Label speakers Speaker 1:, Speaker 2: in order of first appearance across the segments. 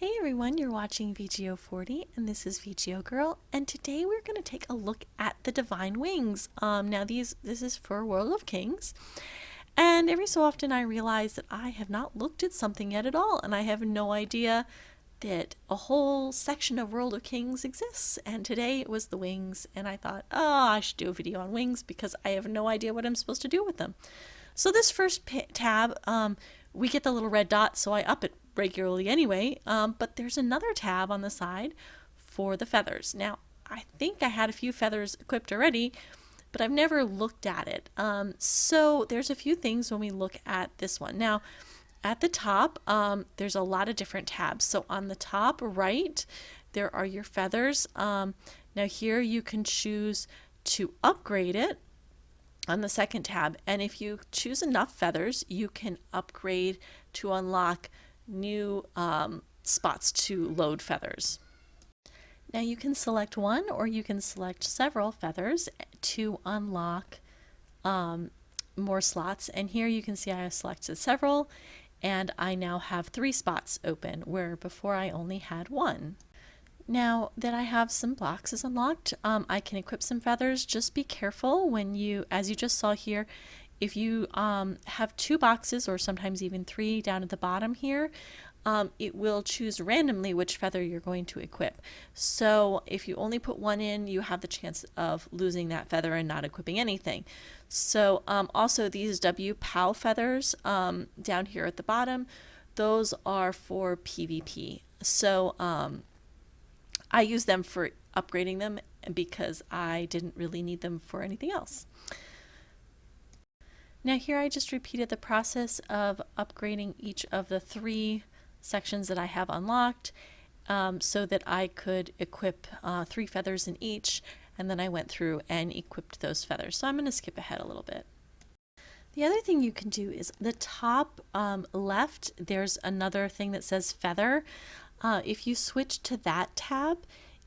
Speaker 1: Hey everyone, you're watching VGO40 and this is VGO Girl, and today we're going to take a look at the Divine Wings. Now this is for World of Kings, and every so often I realize that I have not looked at something yet at all, and I have no idea that a whole section of World of Kings exists, and today it was the wings, and I thought, oh, I should do a video on wings because I have no idea what I'm supposed to do with them. So this first tab, we get the little red dot, so I up it regularly anyway, but there's another tab on the side for the feathers. Now, I think I had a few feathers equipped already, but I've never looked at it. So there's a few things when we look at this one. Now, at the top, there's a lot of different tabs. So on the top right, there are your feathers. Now here you can choose to upgrade it on the second tab, and if you choose enough feathers, you can upgrade to unlock new spots to load feathers. Now you can select one or you can select several feathers to unlock more slots, and here you can see I have selected several and I now have 3 spots open where before I only had 1. Now that I have some boxes unlocked, I can equip some feathers. Just be careful when you, as you just saw here, if you have 2 boxes or sometimes even 3 down at the bottom here, it will choose randomly which feather you're going to equip. So if you only put 1 in, you have the chance of losing that feather and not equipping anything. So also these WPOW feathers down here at the bottom, those are for PvP. So I use them for upgrading them because I didn't really need them for anything else. Now here I just repeated the process of upgrading each of the 3 sections that I have unlocked so that I could equip 3 feathers in each, and then I went through and equipped those feathers. So I'm going to skip ahead a little bit. The other thing you can do is the top left, there's another thing that says feather. If you switch to that tab,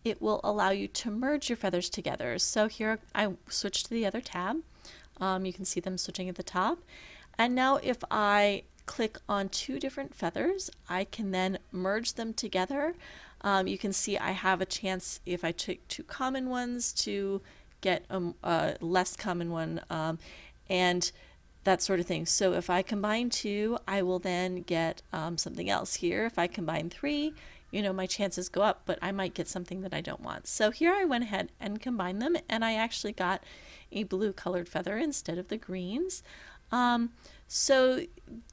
Speaker 1: it will allow you to merge your feathers together. So here I switched to the other tab. You can see them switching at the top. And now if I click on 2 different feathers, I can then merge them together. You can see I have a chance, if I took 2 common ones, to get a less common one, and that sort of thing. So if I combine 2, I will then get something else here. If I combine 3, you know, my chances go up, but I might get something that I don't want. So here I went ahead and combined them, and I actually got a blue colored feather instead of the greens. So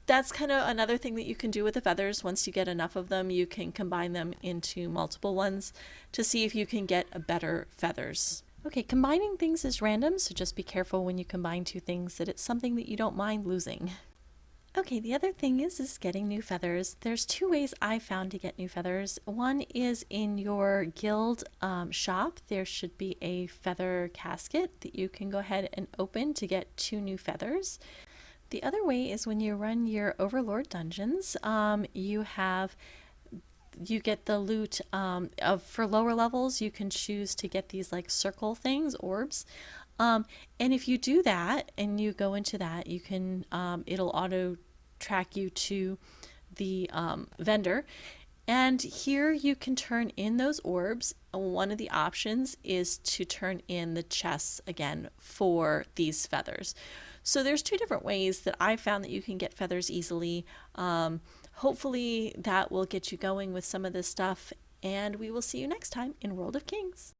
Speaker 1: that's kind of another thing that you can do with the feathers. Once you get enough of them, you can combine them into multiple ones to see if you can get a better feathers. Okay, combining things is random, so just be careful when you combine 2 things that it's something that you don't mind losing. Okay, the other thing is getting new feathers. There's 2 ways I found to get new feathers. One is in your guild shop. There should be a feather casket that you can go ahead and open to get 2 new feathers. The other way is when you run your Overlord dungeons, you get the loot for lower levels. You can choose to get these like circle things, orbs. And if you do that and you go into that, you can it'll auto track you to the vendor, and here you can turn in those orbs. One of the options is to turn in the chests again for these feathers. So there's 2 different ways that I found that you can get feathers easily. Hopefully that will get you going with some of this stuff, and we will see you next time in World of Kings.